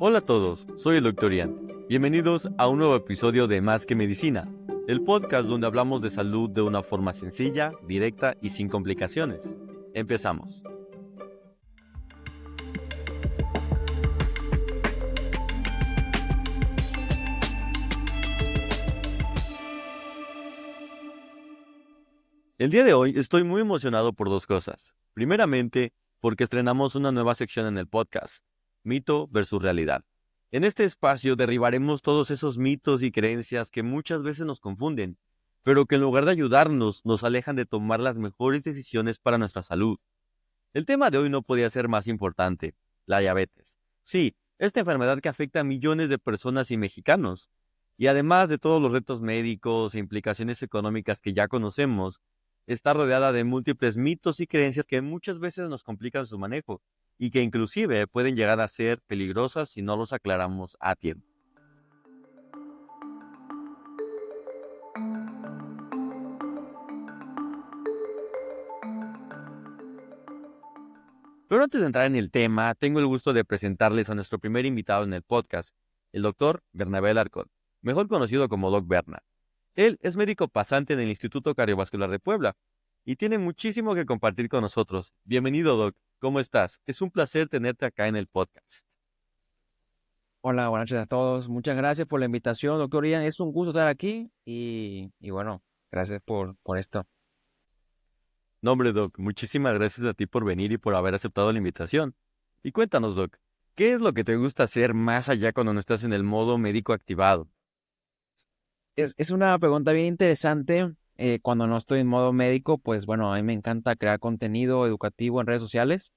Hola a todos, soy el Dr. Ian. Bienvenidos a un nuevo episodio de Más que Medicina, el podcast donde hablamos de salud de una forma sencilla, directa y sin complicaciones. Empezamos. El día de hoy estoy muy emocionado por dos cosas. Primeramente, porque estrenamos una nueva sección en el podcast, Mito versus Realidad. En este espacio derribaremos todos esos mitos y creencias que muchas veces nos confunden, pero que en lugar de ayudarnos, nos alejan de tomar las mejores decisiones para nuestra salud. El tema de hoy no podía ser más importante, la diabetes. Sí, esta enfermedad que afecta a millones de personas y mexicanos. Y además de todos los retos médicos e implicaciones económicas que ya conocemos, está rodeada de múltiples mitos y creencias que muchas veces nos complican su manejo y que inclusive pueden llegar a ser peligrosas si no los aclaramos a tiempo. Pero antes de entrar en el tema, tengo el gusto de presentarles a nuestro primer invitado en el podcast, el doctor Bernabé Alarcón, mejor conocido como Doc Berna. Él es médico pasante en el Instituto Cardiovascular de Puebla y tiene muchísimo que compartir con nosotros. Bienvenido, Doc. ¿Cómo estás? Es un placer tenerte acá en el podcast. Hola, buenas noches a todos. Muchas gracias por la invitación, doctor Ian. Es un gusto estar aquí y bueno, gracias por esto. No, hombre, Doc, muchísimas gracias a ti por venir y por haber aceptado la invitación. Y cuéntanos, Doc, ¿qué es lo que te gusta hacer más allá cuando no estás en el modo médico activado? Es una pregunta bien interesante. Cuando no estoy en modo médico, pues bueno, a mí me encanta crear contenido educativo en redes sociales.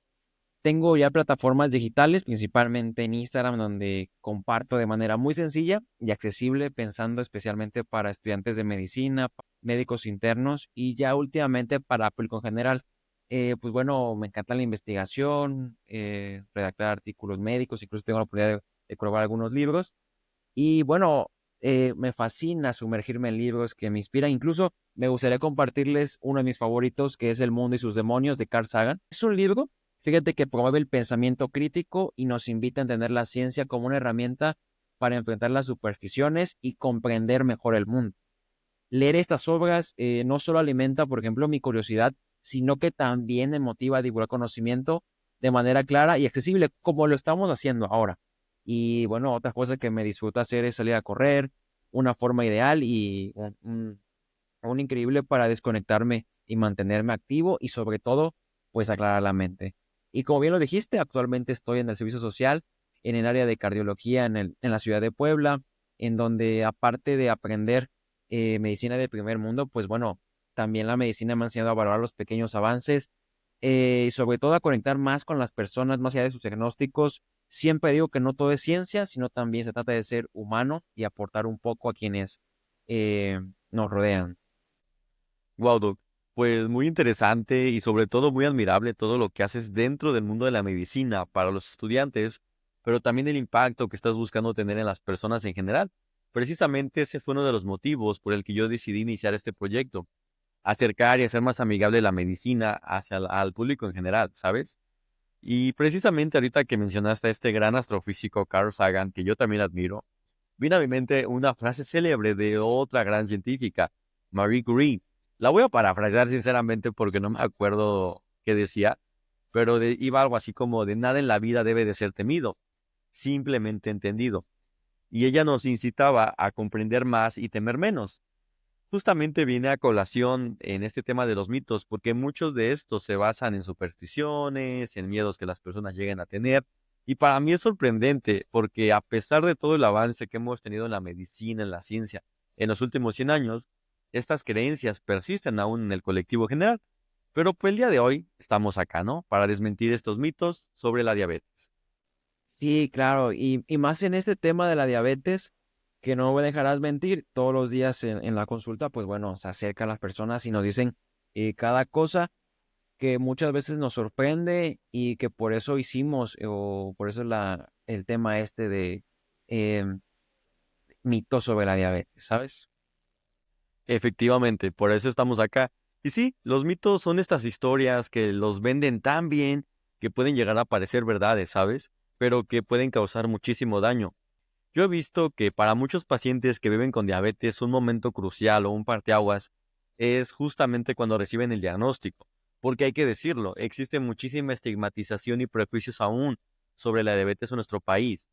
Tengo ya plataformas digitales, principalmente en Instagram, donde comparto de manera muy sencilla y accesible, pensando especialmente para estudiantes de medicina, médicos internos y ya últimamente para público en general. Pues bueno, me encanta la investigación, redactar artículos médicos, incluso tengo la oportunidad de colaborar algunos libros. Y bueno, me fascina sumergirme en libros que me inspiran. Incluso me gustaría compartirles uno de mis favoritos, que es El mundo y sus demonios de Carl Sagan. Es un libro, fíjate, que promueve el pensamiento crítico y nos invita a entender la ciencia como una herramienta para enfrentar las supersticiones y comprender mejor el mundo. Leer estas obras no solo alimenta, por ejemplo, mi curiosidad, sino que también me motiva a divulgar conocimiento de manera clara y accesible, como lo estamos haciendo ahora. Y bueno, otra cosa que me disfruta hacer es salir a correr, una forma ideal y un increíble para desconectarme y mantenerme activo y sobre todo, pues aclarar la mente. Y como bien lo dijiste, actualmente estoy en el servicio social, en el área de cardiología en la ciudad de Puebla, en donde aparte de aprender medicina de primer mundo, pues bueno, también la medicina me ha enseñado a valorar los pequeños avances y sobre todo a conectar más con las personas, más allá de sus diagnósticos. Siempre digo que no todo es ciencia, sino también se trata de ser humano y aportar un poco a quienes nos rodean. Wow, Doc, pues muy interesante y sobre todo muy admirable todo lo que haces dentro del mundo de la medicina para los estudiantes, pero también el impacto que estás buscando tener en las personas en general. Precisamente ese fue uno de los motivos por el que yo decidí iniciar este proyecto, acercar y hacer más amigable la medicina hacia al público en general, ¿sabes? Y precisamente ahorita que mencionaste a este gran astrofísico Carl Sagan, que yo también admiro, vino a mi mente una frase célebre de otra gran científica, Marie Curie. La voy a parafrasear sinceramente porque no me acuerdo qué decía, pero iba algo así como de nada en la vida debe de ser temido, simplemente entendido. Y ella nos incitaba a comprender más y temer menos. Justamente viene a colación en este tema de los mitos, porque muchos de estos se basan en supersticiones, en miedos que las personas lleguen a tener. Y para mí es sorprendente, porque a pesar de todo el avance que hemos tenido en la medicina, en la ciencia, en los últimos 100 años, estas creencias persisten aún en el colectivo general. Pero pues el día de hoy estamos acá, ¿no? Para desmentir estos mitos sobre la diabetes. Sí, claro, y más en este tema de la diabetes, que no me dejarás mentir, todos los días en la consulta, pues bueno, se acercan las personas y nos dicen cada cosa que muchas veces nos sorprende y que por eso hicimos, o por eso el tema este de em, mitos sobre la diabetes, ¿sabes? Efectivamente, por eso estamos acá. Y sí, los mitos son estas historias que los venden tan bien que pueden llegar a parecer verdades, ¿sabes? pero que pueden causar muchísimo daño. Yo he visto que para muchos pacientes que viven con diabetes, un momento crucial o un parteaguas es justamente cuando reciben el diagnóstico, porque hay que decirlo, existe muchísima estigmatización y prejuicios aún sobre la diabetes en nuestro país.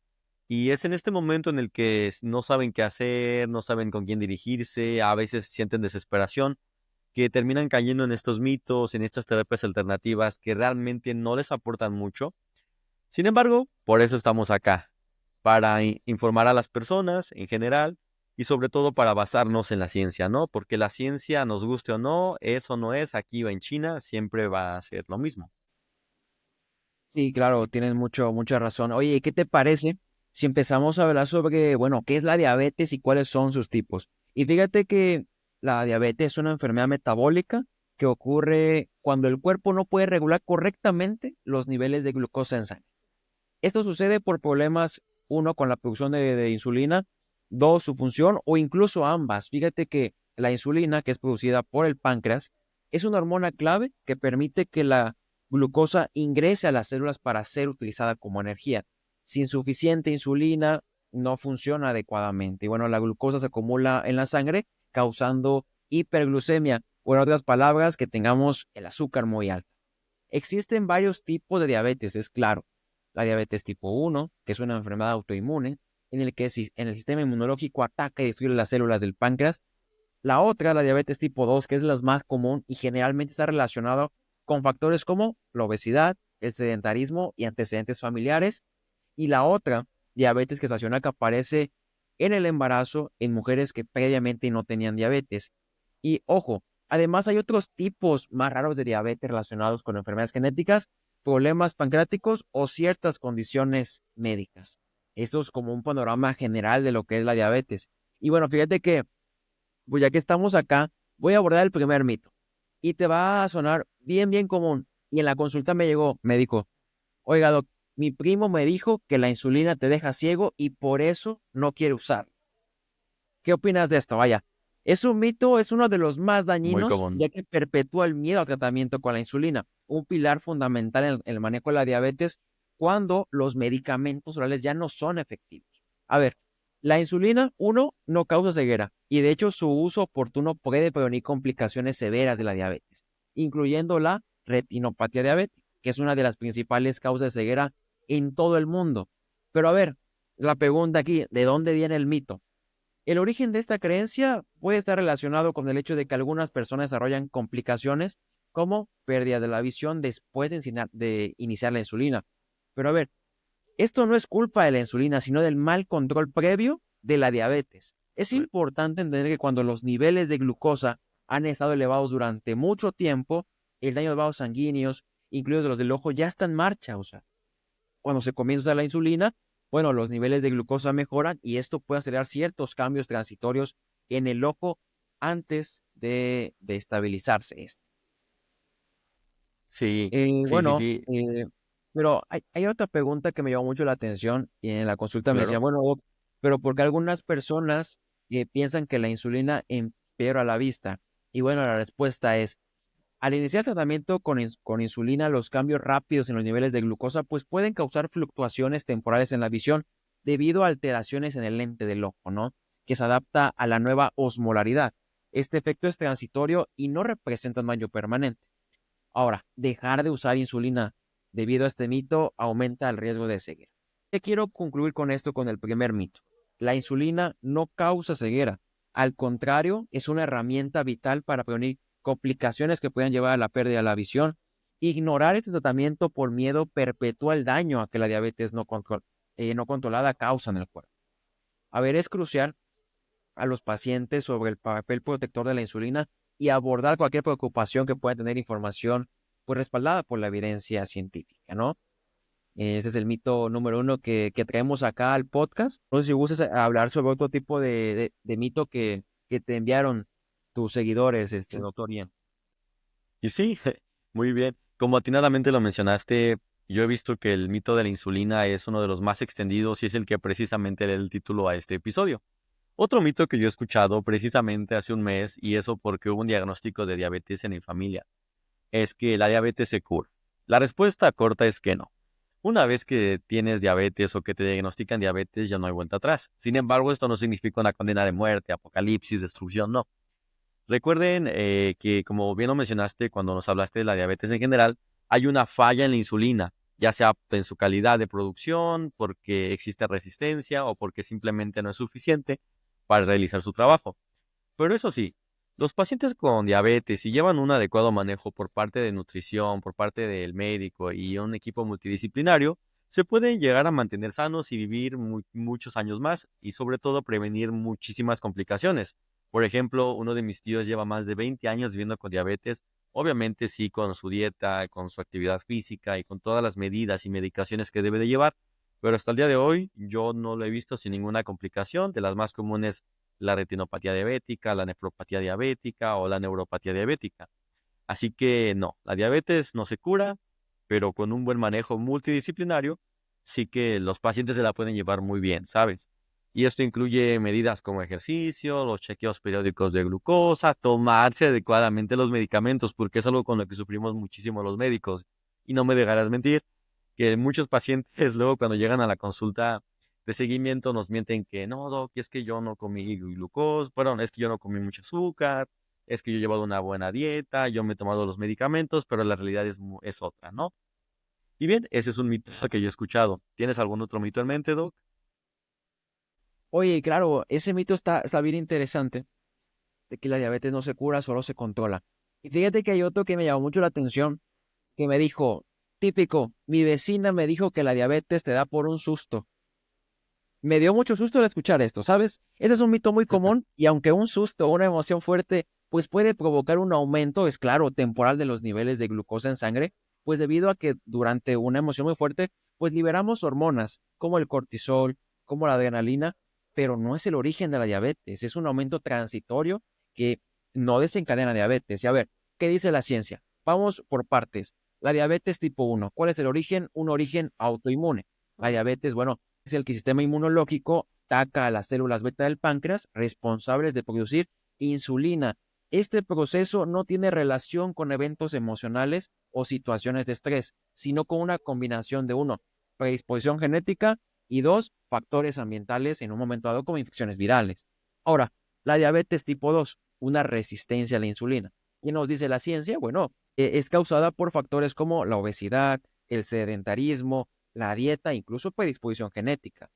Y es en este momento en el que no saben qué hacer, no saben con quién dirigirse, a veces sienten desesperación, que terminan cayendo en estos mitos, en estas terapias alternativas que realmente no les aportan mucho. Sin embargo, por eso estamos acá, para informar a las personas en general y sobre todo para basarnos en la ciencia, ¿no? Porque la ciencia, nos guste o no, es o no es, aquí o en China, siempre va a ser lo mismo. Sí, claro, tienes mucha razón. Oye, ¿qué te parece si empezamos a hablar sobre, bueno, qué es la diabetes y cuáles son sus tipos? Y fíjate que la diabetes es una enfermedad metabólica que ocurre cuando el cuerpo no puede regular correctamente los niveles de glucosa en sangre. Esto sucede por problemas, uno, con la producción de insulina, dos, su función o incluso ambas. Fíjate que la insulina, que es producida por el páncreas, es una hormona clave que permite que la glucosa ingrese a las células para ser utilizada como energía. Sin suficiente insulina no funciona adecuadamente. Y bueno, la glucosa se acumula en la sangre causando hiperglucemia, o en otras palabras, que tengamos el azúcar muy alto. Existen varios tipos de diabetes, es claro. La diabetes tipo 1, que es una enfermedad autoinmune, en el que en el sistema inmunológico ataca y destruye las células del páncreas. La otra, la diabetes tipo 2, que es la más común y generalmente está relacionado con factores como la obesidad, el sedentarismo y antecedentes familiares. Y la otra, diabetes gestacional, que aparece en el embarazo en mujeres que previamente no tenían diabetes. Y ojo, además hay otros tipos más raros de diabetes relacionados con enfermedades genéticas, problemas pancreáticos o ciertas condiciones médicas. Esto es como un panorama general de lo que es la diabetes. Y bueno, fíjate que, pues ya que estamos acá, voy a abordar el primer mito. Y te va a sonar bien común. Y en la consulta me llegó, me dijo, oiga, doc, mi primo me dijo que la insulina te deja ciego y por eso no quiere usar. ¿Qué opinas de esto? Vaya, es un mito, es uno de los más Muy dañinos, común. ya que perpetúa el miedo al tratamiento con la insulina, un pilar fundamental en el manejo de la diabetes cuando los medicamentos orales ya no son efectivos. A ver, la insulina, uno, no causa ceguera y de hecho su uso oportuno puede prevenir complicaciones severas de la diabetes, incluyendo la retinopatía diabética, que es una de las principales causas de ceguera en todo el mundo. Pero a ver, la pregunta aquí, ¿de dónde viene el mito? El origen de esta creencia puede estar relacionado con el hecho de que algunas personas desarrollan complicaciones como pérdida de la visión después de iniciar la insulina. Pero a ver, esto no es culpa de la insulina, sino del mal control previo de la diabetes. Es importante entender que cuando los niveles de glucosa han estado elevados durante mucho tiempo, el daño de vasos sanguíneos, incluidos los del ojo, ya está en marcha. O sea, cuando se comienza a usar la insulina, bueno, los niveles de glucosa mejoran y esto puede acelerar ciertos cambios transitorios en el ojo antes de estabilizarse esto. Sí, Eh, sí, sí, bueno, sí, eh, pero hay otra pregunta que me llamó mucho la atención y en la consulta me claro. decían, bueno, doc, pero porque algunas personas piensan que la insulina empeora la vista? Y bueno, la respuesta es, al iniciar el tratamiento con insulina, los cambios rápidos en los niveles de glucosa pues pueden causar fluctuaciones temporales en la visión debido a alteraciones en el lente del ojo, ¿no? Que se adapta a la nueva osmolaridad. Este efecto es transitorio y no representa un daño permanente. Ahora, dejar de usar insulina debido a este mito aumenta el riesgo de ceguera. Quiero concluir con esto con el primer mito. La insulina no causa ceguera. Al contrario, es una herramienta vital para prevenir complicaciones que puedan llevar a la pérdida de la visión. Ignorar este tratamiento por miedo perpetúa el daño a que la diabetes no controlada causa en el cuerpo. A ver, es crucial a los pacientes sobre el papel protector de la insulina y abordar cualquier preocupación que pueda tener información pues respaldada por la evidencia científica, ¿no? Ese es el mito número uno que traemos acá al podcast. No sé si gustas hablar sobre otro tipo de mito que te enviaron tus seguidores, doctor Ian. Y sí, muy bien. Como atinadamente lo mencionaste, yo he visto que el mito de la insulina es uno de los más extendidos y es el que precisamente le da el título a este episodio. Otro mito que yo he escuchado precisamente hace un mes, y eso porque hubo un diagnóstico de diabetes en mi familia, es que la diabetes se cura. La respuesta corta es que no. Una vez que tienes diabetes o que te diagnostican diabetes, ya no hay vuelta atrás. Sin embargo, esto no significa una condena de muerte, apocalipsis, destrucción, no. Recuerden que, como bien lo mencionaste cuando nos hablaste de la diabetes en general, hay una falla en la insulina, ya sea en su calidad de producción, porque existe resistencia o porque simplemente no es suficiente para realizar su trabajo. Pero eso sí, los pacientes con diabetes, si llevan un adecuado manejo por parte de nutrición, por parte del médico y un equipo multidisciplinario, se pueden llegar a mantener sanos y vivir muchos años más y sobre todo prevenir muchísimas complicaciones. Por ejemplo, uno de mis tíos lleva más de 20 años viviendo con diabetes, obviamente sí con su dieta, con su actividad física y con todas las medidas y medicaciones que debe de llevar, pero hasta el día de hoy yo no lo he visto sin ninguna complicación. De las más comunes, la retinopatía diabética, la nefropatía diabética o la neuropatía diabética. Así que no, la diabetes no se cura, pero con un buen manejo multidisciplinario, sí que los pacientes se la pueden llevar muy bien, ¿sabes? Y esto incluye medidas como ejercicio, los chequeos periódicos de glucosa, tomarse adecuadamente los medicamentos, porque es algo con lo que sufrimos muchísimo los médicos. Y no me dejarás mentir, que muchos pacientes luego cuando llegan a la consulta de seguimiento nos mienten que no, doc, es que yo no comí glucosa, perdón, es que yo no comí mucho azúcar, es que yo he llevado una buena dieta, yo me he tomado los medicamentos, pero la realidad es otra, ¿no? Y bien, ese es un mito que yo he escuchado. ¿Tienes algún otro mito en mente, doc? Oye, claro, ese mito está bien interesante, de que la diabetes no se cura, solo se controla. Y fíjate que hay otro que me llamó mucho la atención, que me dijo, típico, mi vecina me dijo que la diabetes te da por un susto. Me dio mucho susto al escuchar esto, ¿sabes? Ese es un mito muy común y aunque un susto o una emoción fuerte pues puede provocar un aumento, es claro, temporal de los niveles de glucosa en sangre, pues debido a que durante una emoción muy fuerte pues liberamos hormonas como el cortisol, como la adrenalina, pero no es el origen de la diabetes, es un aumento transitorio que no desencadena diabetes. Y a ver, ¿qué dice la ciencia? Vamos por partes. La diabetes tipo 1, ¿cuál es el origen? Un origen autoinmune. La diabetes, bueno, es el que el sistema inmunológico ataca a las células beta del páncreas responsables de producir insulina. Este proceso no tiene relación con eventos emocionales o situaciones de estrés, sino con una combinación de uno, predisposición genética y dos, factores ambientales en un momento dado como infecciones virales. Ahora, la diabetes tipo 2, una resistencia a la insulina. ¿Qué nos dice la ciencia? Bueno, es causada por factores como la obesidad, el sedentarismo, la dieta, incluso predisposición genética.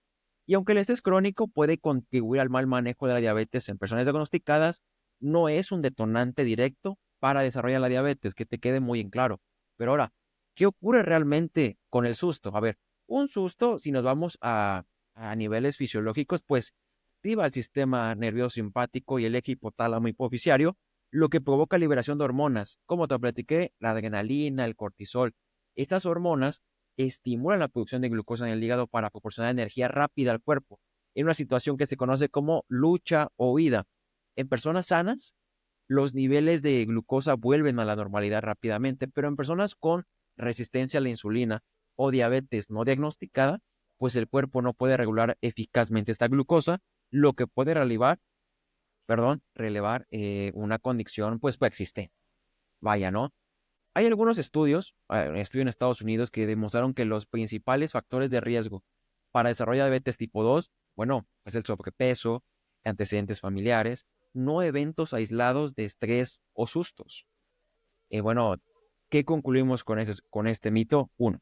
Y aunque el estrés crónico puede contribuir al mal manejo de la diabetes en personas diagnosticadas, no es un detonante directo para desarrollar la diabetes, que te quede muy en claro. Pero ahora, ¿qué ocurre realmente con el susto? A ver, un susto, si nos vamos a niveles fisiológicos, pues activa el sistema nervioso simpático y el eje hipotálamo hipoficiario, lo que provoca liberación de hormonas, como te platiqué, la adrenalina, el cortisol. Estas hormonas estimulan la producción de glucosa en el hígado para proporcionar energía rápida al cuerpo, en una situación que se conoce como lucha o huida. En personas sanas, los niveles de glucosa vuelven a la normalidad rápidamente, pero en personas con resistencia a la insulina o diabetes no diagnosticada, pues el cuerpo no puede regular eficazmente esta glucosa, lo que puede relevar una condición pues preexistente. Vaya, ¿no? Hay algunos estudios, un estudio en Estados Unidos, que demostraron que los principales factores de riesgo para desarrollar diabetes tipo 2, bueno, es el sobrepeso, antecedentes familiares, no eventos aislados de estrés o sustos. Bueno, ¿qué concluimos con este mito? Uno,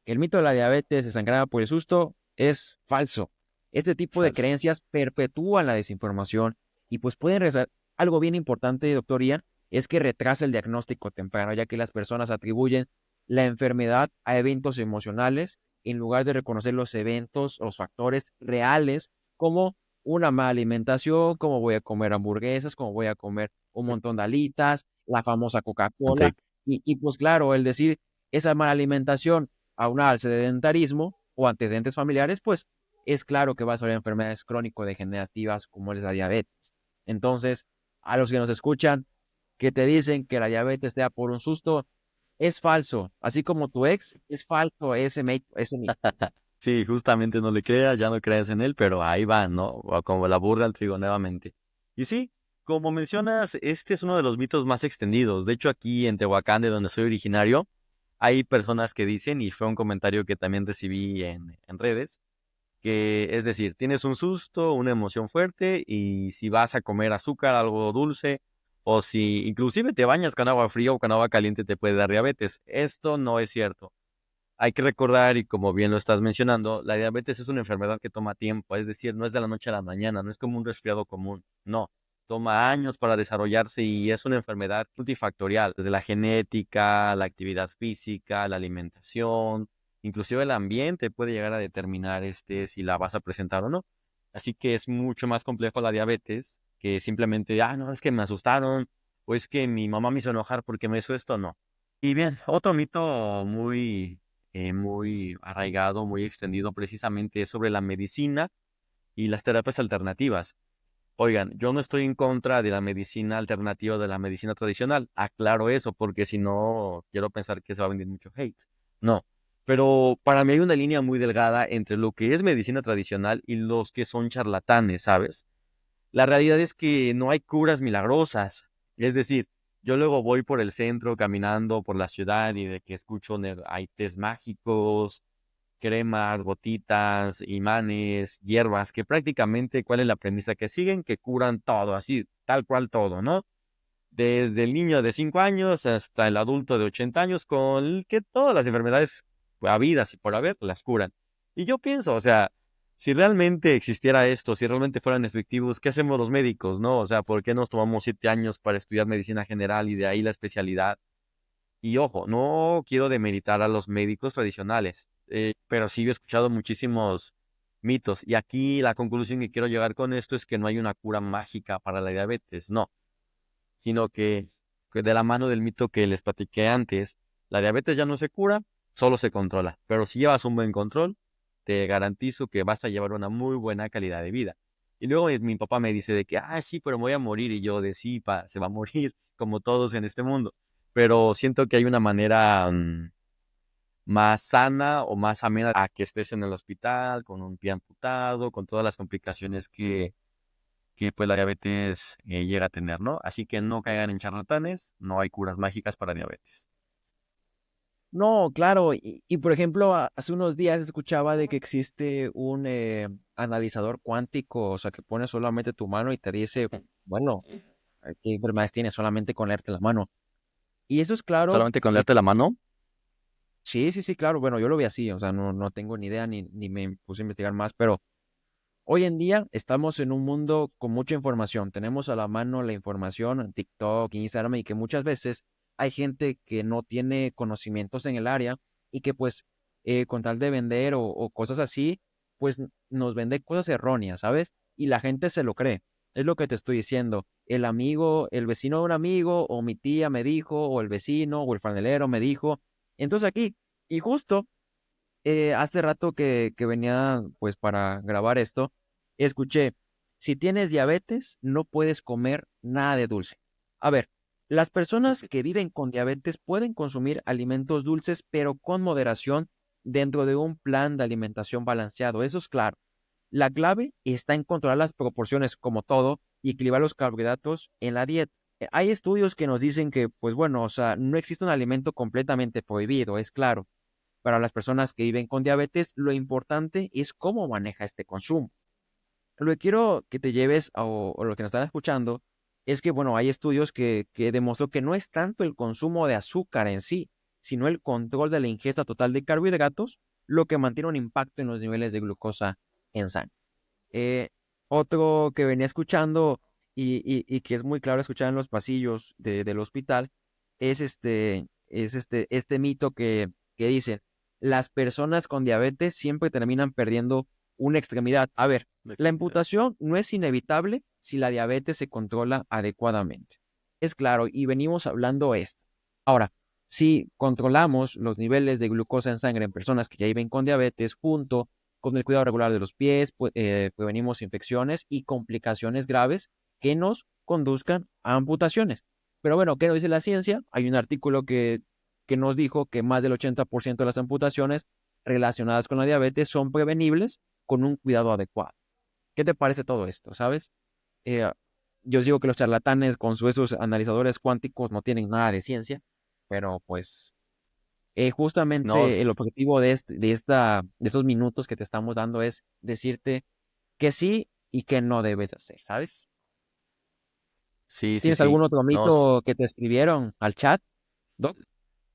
que el mito de la diabetes desangrada por el susto es falso. Este tipo de Falso. creencias perpetúan la desinformación y pues pueden rezar. Algo bien importante, doctor Ian, es que retrasa el diagnóstico temprano, ya que las personas atribuyen la enfermedad a eventos emocionales en lugar de reconocer los eventos, los factores reales, como una mala alimentación, como voy a comer hamburguesas, como voy a comer un montón de alitas, la famosa Coca-Cola. Ok. Y pues claro, el decir esa mala alimentación aunado al sedentarismo o antecedentes familiares, pues es claro que va a desarrollar enfermedades crónico-degenerativas como es la diabetes. Entonces, a los que nos escuchan, que te dicen que la diabetes te da por un susto, es falso. Así como tu ex, es falso ese mito. Sí, justamente no le creas, ya no creas en él, pero ahí va, ¿no? O como la burra al trigo nuevamente. Y sí, como mencionas, este es uno de los mitos más extendidos. De hecho, aquí en Tehuacán, de donde soy originario, hay personas que dicen, y fue un comentario que también recibí en redes, que es decir, tienes un susto, una emoción fuerte y si vas a comer azúcar, algo dulce, o si inclusive te bañas con agua fría o con agua caliente te puede dar diabetes. Esto no es cierto. Hay que recordar, y como bien lo estás mencionando, la diabetes es una enfermedad que toma tiempo, es decir, no es de la noche a la mañana, no es como un resfriado común, no. Toma años para desarrollarse y es una enfermedad multifactorial, desde la genética, la actividad física, la alimentación, inclusive el ambiente puede llegar a determinar si la vas a presentar o no. Así que es mucho más complejo la diabetes que simplemente, no, es que me asustaron, o es que mi mamá me hizo enojar porque me hizo esto, no. Y bien, otro mito muy arraigado, muy extendido precisamente es sobre la medicina y las terapias alternativas. Oigan, yo no estoy en contra de la medicina alternativa o de la medicina tradicional. Aclaro eso, porque si no, quiero pensar que se va a venir mucho hate. No, pero para mí hay una línea muy delgada entre lo que es medicina tradicional y los que son charlatanes, ¿sabes? La realidad es que no hay curas milagrosas. Es decir, yo luego voy por el centro caminando por la ciudad y de que escucho hay tés mágicos, cremas, gotitas, imanes, hierbas, que prácticamente, ¿cuál es la premisa que siguen? Que curan todo, así, tal cual todo, ¿no? Desde el niño de 5 años hasta el adulto de 80 años, con el que todas las enfermedades habidas y por haber las curan. Y yo pienso, o sea, si realmente existiera esto, si realmente fueran efectivos, ¿qué hacemos los médicos, no? O sea, ¿por qué nos tomamos 7 años para estudiar medicina general y de ahí la especialidad? Y ojo, no quiero demeritar a los médicos tradicionales, pero sí he escuchado muchísimos mitos. Y aquí la conclusión que quiero llegar con esto es que no hay una cura mágica para la diabetes, no, sino que de la mano del mito que les platiqué antes, la diabetes ya no se cura, solo se controla. Pero si llevas un buen control, te garantizo que vas a llevar una muy buena calidad de vida. Y luego mi papá me dice de que, sí, pero me voy a morir. Y yo de sí, se va a morir, como todos en este mundo. Pero siento que hay una manera más sana o más amena a que estés en el hospital, con un pie amputado, con todas las complicaciones que pues la diabetes llega a tener, ¿no? Así que no caigan en charlatanes, no hay curas mágicas para diabetes. No, claro, y por ejemplo, hace unos días escuchaba de que existe un analizador cuántico, o sea, que pone solamente tu mano y te dice, bueno, qué enfermedades tienes solamente con leerte la mano. Y eso es claro, Solamente con leerte la mano. sí, sí, sí, claro, bueno, yo lo vi así, o sea, no tengo ni idea ni me puse a investigar más, pero hoy en día estamos en un mundo con mucha información. Tenemos a la mano la información en TikTok, Instagram y que muchas veces hay gente que no tiene conocimientos en el área y que pues con tal de vender o cosas así, pues nos vende cosas erróneas, ¿sabes? Y la gente se lo cree. Es lo que te estoy diciendo. El amigo, el vecino de un amigo o mi tía me dijo o el vecino o el franelero me dijo. Entonces aquí, y justo hace rato que venía pues para grabar esto, escuché, si tienes diabetes, no puedes comer nada de dulce. A ver, las personas que viven con diabetes pueden consumir alimentos dulces, pero con moderación dentro de un plan de alimentación balanceado. Eso es claro. La clave está en controlar las proporciones como todo y equilibrar los carbohidratos en la dieta. Hay estudios que nos dicen que, pues bueno, o sea, no existe un alimento completamente prohibido, es claro. Para las personas que viven con diabetes, lo importante es cómo maneja este consumo. Lo que quiero que te lleves o lo que nos están escuchando es que, bueno, hay estudios que demostró que no es tanto el consumo de azúcar en sí, sino el control de la ingesta total de carbohidratos lo que mantiene un impacto en los niveles de glucosa en sangre. Eh, Otro que venía escuchando y que es muy claro escuchar en los pasillos del hospital es este mito que dicen, las personas con diabetes siempre terminan perdiendo una extremidad. A ver, La la extremidad. amputación no es inevitable si la diabetes se controla adecuadamente. Es claro, y venimos hablando esto. Ahora, si controlamos los niveles de glucosa en sangre en personas que ya viven con diabetes junto con el cuidado regular de los pies, prevenimos infecciones y complicaciones graves que nos conduzcan a amputaciones. Pero bueno, ¿qué nos dice la ciencia? Hay un artículo que nos dijo que más del 80% de las amputaciones relacionadas con la diabetes son prevenibles con un cuidado adecuado. ¿Qué te parece todo esto? ¿Sabes? Eh, yo digo que los charlatanes con esos analizadores cuánticos no tienen nada de ciencia, pero pues No, Justamente el objetivo de estos minutos que te estamos dando es decirte que sí y que no debes hacer, ¿sabes? sí, sí, ¿Tienes sí. algún otro No, mito que te escribieron al chat, Doc?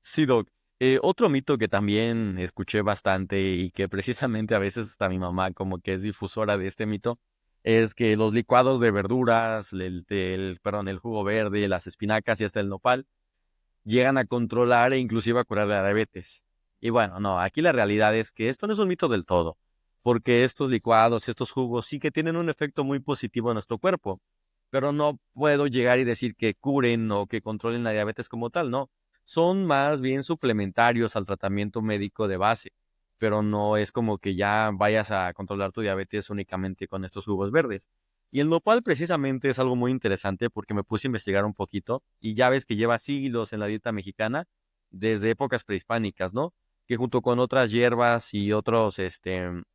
sí, Doc. Otro mito que también escuché bastante y que precisamente a veces hasta mi mamá como que es difusora de este mito, es que los licuados de verduras, perdón, el jugo verde, las espinacas y hasta el nopal llegan a controlar e inclusive a curar la diabetes. Y bueno, no, aquí la realidad es que esto no es un mito del todo, porque estos licuados, estos jugos sí que tienen un efecto muy positivo en nuestro cuerpo, pero no puedo llegar y decir que curen o que controlen la diabetes como tal, no. Son más bien suplementarios al tratamiento médico de base, pero no es como que ya vayas a controlar tu diabetes únicamente con estos jugos verdes. Y el nopal precisamente es algo muy interesante porque me puse a investigar un poquito y ya ves que lleva siglos en la dieta mexicana desde épocas prehispánicas, ¿no? Que junto con otras hierbas y otros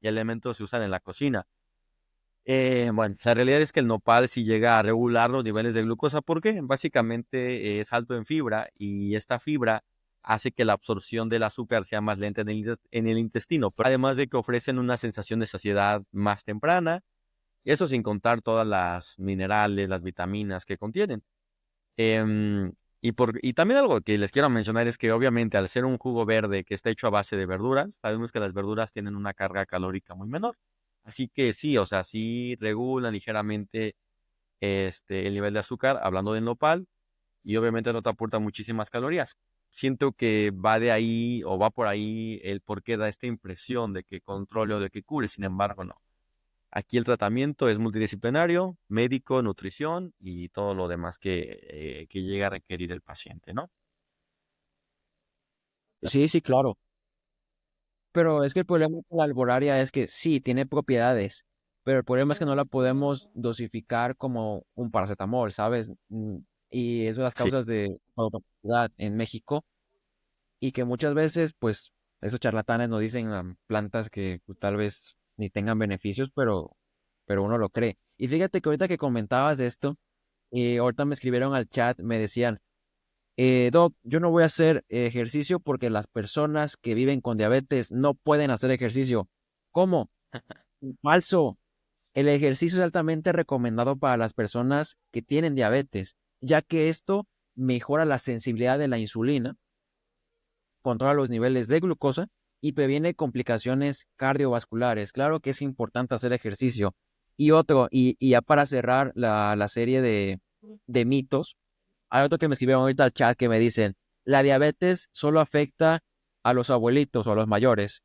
elementos se usan en la cocina. Bueno, la realidad es que el nopal sí llega a regular los niveles de glucosa. ¿Por qué? Básicamente es alto en fibra y esta fibra hace que la absorción del azúcar sea más lenta en el intestino, pero además de que ofrecen una sensación de saciedad más temprana, eso sin contar todas las minerales, las vitaminas que contienen. Y también algo que les quiero mencionar es que obviamente al ser un jugo verde que está hecho a base de verduras, sabemos que las verduras tienen una carga calórica muy menor. Así que sí, o sea, sí regulan ligeramente el nivel de azúcar, hablando del nopal, y obviamente no te aporta muchísimas calorías. Siento que va de ahí o va por ahí el por qué da esta impresión de que controle o de que cure, sin embargo, no. Aquí el tratamiento es multidisciplinario, médico, nutrición y todo lo demás que llega a requerir el paciente, ¿no? Sí, sí, claro. Pero es que el problema con la alboraria es que sí, tiene propiedades, pero el problema es que no la podemos dosificar como un paracetamol, ¿sabes? Y es una de las Sí, causas de obesidad en México y que muchas veces, pues, esos charlatanes nos dicen plantas que pues, tal vez ni tengan beneficios, pero uno lo cree. Y fíjate que ahorita que comentabas de esto, ahorita me escribieron al chat, me decían, Doc, yo no voy a hacer ejercicio porque las personas que viven con diabetes no pueden hacer ejercicio. ¿Cómo? Falso. El ejercicio es altamente recomendado para las personas que tienen diabetes, ya que esto mejora la sensibilidad de la insulina, controla los niveles de glucosa y previene complicaciones cardiovasculares. Claro que es importante hacer ejercicio. Y ya para cerrar la serie de mitos, hay otro que me escribieron ahorita al chat que me dicen, la diabetes solo afecta a los abuelitos o a los mayores.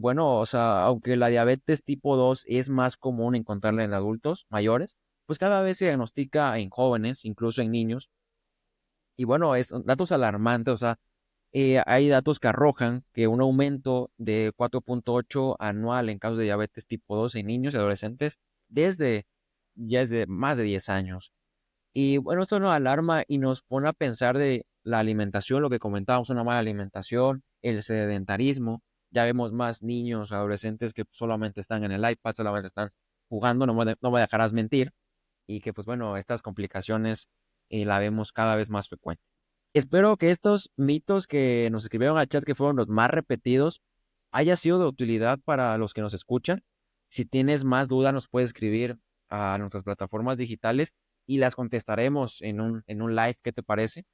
Bueno, o sea, aunque la diabetes tipo 2 es más común encontrarla en adultos mayores, pues cada vez se diagnostica en jóvenes, incluso en niños. Y bueno, es datos alarmantes, o sea, hay datos que arrojan que un aumento de 4,8 anual en casos de diabetes tipo 2 en niños y adolescentes desde ya es de más de 10 años. Y bueno, esto nos alarma y nos pone a pensar de la alimentación, lo que comentábamos, una mala alimentación, el sedentarismo. Ya vemos más niños, adolescentes que solamente están en el iPad, solamente están jugando, no me dejarás mentir. Y que pues bueno, estas complicaciones la vemos cada vez más frecuente. Espero que estos mitos que nos escribieron al chat, que fueron los más repetidos, haya sido de utilidad para los que nos escuchan. Si tienes más dudas, nos puedes escribir a nuestras plataformas digitales y las contestaremos en un live, ¿qué te parece?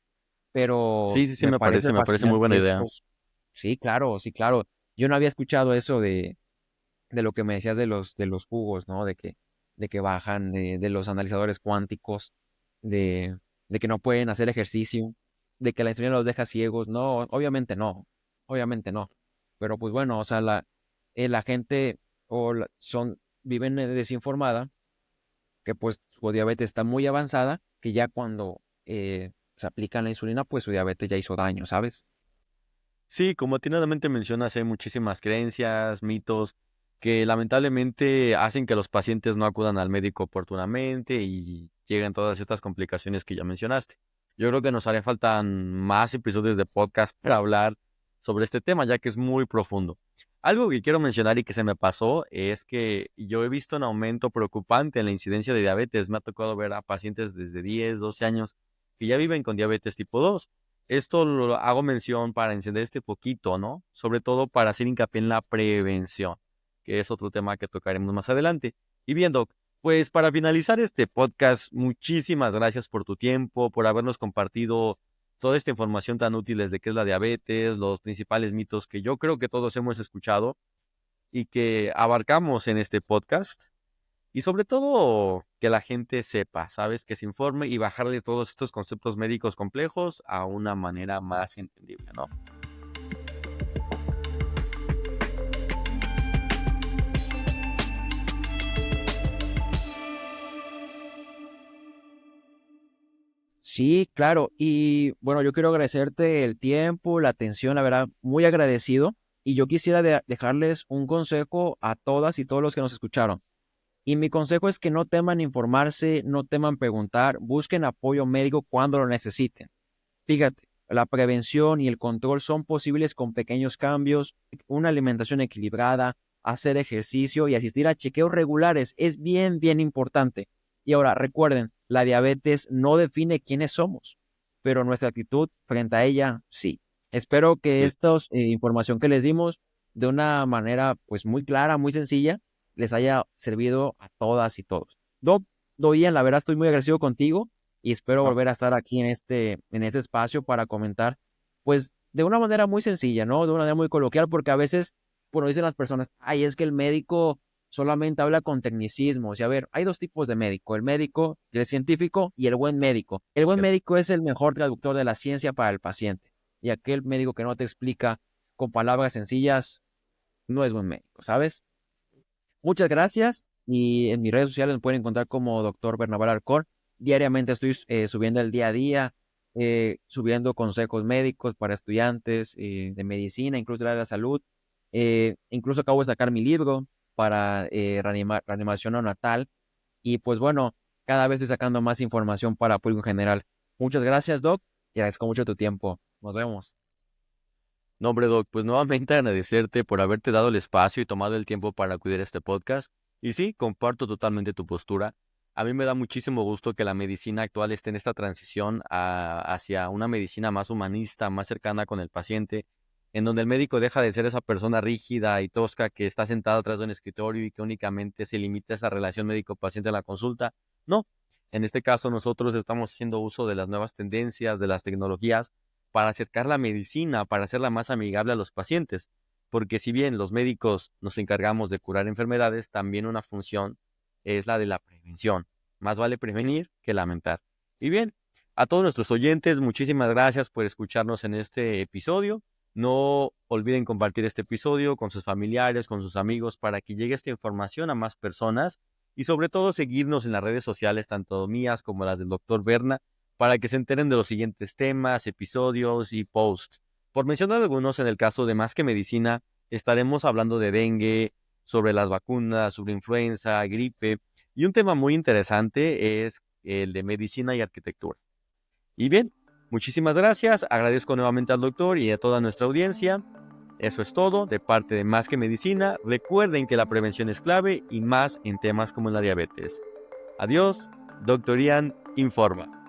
Pero sí, sí, sí, me parece me parece muy buena fascinante idea. estos. Sí, claro, sí, claro. Yo no había escuchado eso de lo que me decías de los jugos, ¿no? De que bajan, de los analizadores cuánticos, de, de que no pueden hacer ejercicio, de que la insulina los deja ciegos. No, obviamente no, obviamente no. Pero pues bueno, o sea, la gente viven desinformada, que pues su diabetes está muy avanzada, que ya cuando se aplican la insulina, pues su diabetes ya hizo daño, ¿sabes? Sí, como atinadamente mencionas, hay muchísimas creencias, mitos que lamentablemente hacen que los pacientes no acudan al médico oportunamente y lleguen todas estas complicaciones que ya mencionaste. Yo creo que nos haría falta más episodios de podcast para hablar sobre este tema, ya que es muy profundo. Algo que quiero mencionar y que se me pasó es que yo he visto un aumento preocupante en la incidencia de diabetes. Me ha tocado ver a pacientes desde 10, 12 años que ya viven con diabetes tipo 2. esto lo hago mención para encender este poquito, ¿no? Sobre todo para hacer hincapié en la prevención, que es otro tema que tocaremos más adelante. Y bien, Doc, pues para finalizar este podcast, muchísimas gracias por tu tiempo, por habernos compartido toda esta información tan útil de qué es la diabetes, los principales mitos que yo creo que todos hemos escuchado y que abarcamos en este podcast. Y sobre todo que la gente sepa, ¿sabes? Que se informe y bajarle todos estos conceptos médicos complejos a una manera más entendible, ¿no? Sí, claro. Y bueno, yo quiero agradecerte el tiempo, la atención, la verdad, muy agradecido. Y yo quisiera dejarles un consejo a todas y todos los que nos escucharon. Y mi consejo es que no teman informarse, no teman preguntar, busquen apoyo médico cuando lo necesiten. Fíjate, la prevención y el control son posibles con pequeños cambios, una alimentación equilibrada, hacer ejercicio y asistir a chequeos regulares es bien, bien importante. Y ahora, recuerden, la diabetes no define quiénes somos, pero nuestra actitud frente a ella sí. Espero que Sí. esta información que les dimos de una manera pues muy clara, muy sencilla, les haya servido a todas y todos. Doc, Doyen, la verdad estoy muy agradecido contigo y espero No, volver a estar aquí en este espacio para comentar, pues de una manera muy sencilla, ¿no? De una manera muy coloquial, porque a veces, bueno, dicen las personas, ay, es que el médico solamente habla con tecnicismos. Y a ver, hay dos tipos de médico, el médico, el científico y el buen médico. El buen médico es el mejor traductor de la ciencia para el paciente. Y aquel médico que no te explica con palabras sencillas, no es buen médico, ¿sabes? Muchas gracias y en mis redes sociales me pueden encontrar como Dr. Bernabal Arcón. Diariamente estoy subiendo el día a día, subiendo consejos médicos para estudiantes de medicina, incluso de la salud. Incluso acabo de sacar mi libro para reanimación neonatal y pues bueno, cada vez estoy sacando más información para público en general. Muchas gracias, Doc, y agradezco mucho tu tiempo. Nos vemos. no, hombre, Doc, pues nuevamente agradecerte por haberte dado el espacio y tomado el tiempo para acudir a este podcast. Y sí, comparto totalmente tu postura. A mí me da muchísimo gusto que la medicina actual esté en esta transición hacia una medicina más humanista, más cercana con el paciente, en donde el médico deja de ser esa persona rígida y tosca que está sentada atrás de un escritorio y que únicamente se limita a esa relación médico-paciente en la consulta. No, en este caso nosotros estamos haciendo uso de las nuevas tendencias, de las tecnologías para acercar la medicina, para hacerla más amigable a los pacientes, porque si bien los médicos nos encargamos de curar enfermedades, también una función es la de la prevención. Más vale prevenir que lamentar. Y bien, a todos nuestros oyentes, muchísimas gracias por escucharnos en este episodio. No olviden compartir este episodio con sus familiares, con sus amigos, para que llegue esta información a más personas y sobre todo seguirnos en las redes sociales, tanto mías como las del doctor Berna, para que se enteren de los siguientes temas, episodios y posts. Por mencionar algunos, en el caso de Más que Medicina, estaremos hablando de dengue, sobre las vacunas, sobre influenza, gripe, y un tema muy interesante es el de medicina y arquitectura. Y bien, muchísimas gracias, agradezco nuevamente al doctor y a toda nuestra audiencia. Eso es todo de parte de Más que Medicina. Recuerden que la prevención es clave y más en temas como la diabetes. Adiós, Doctor Ian informa.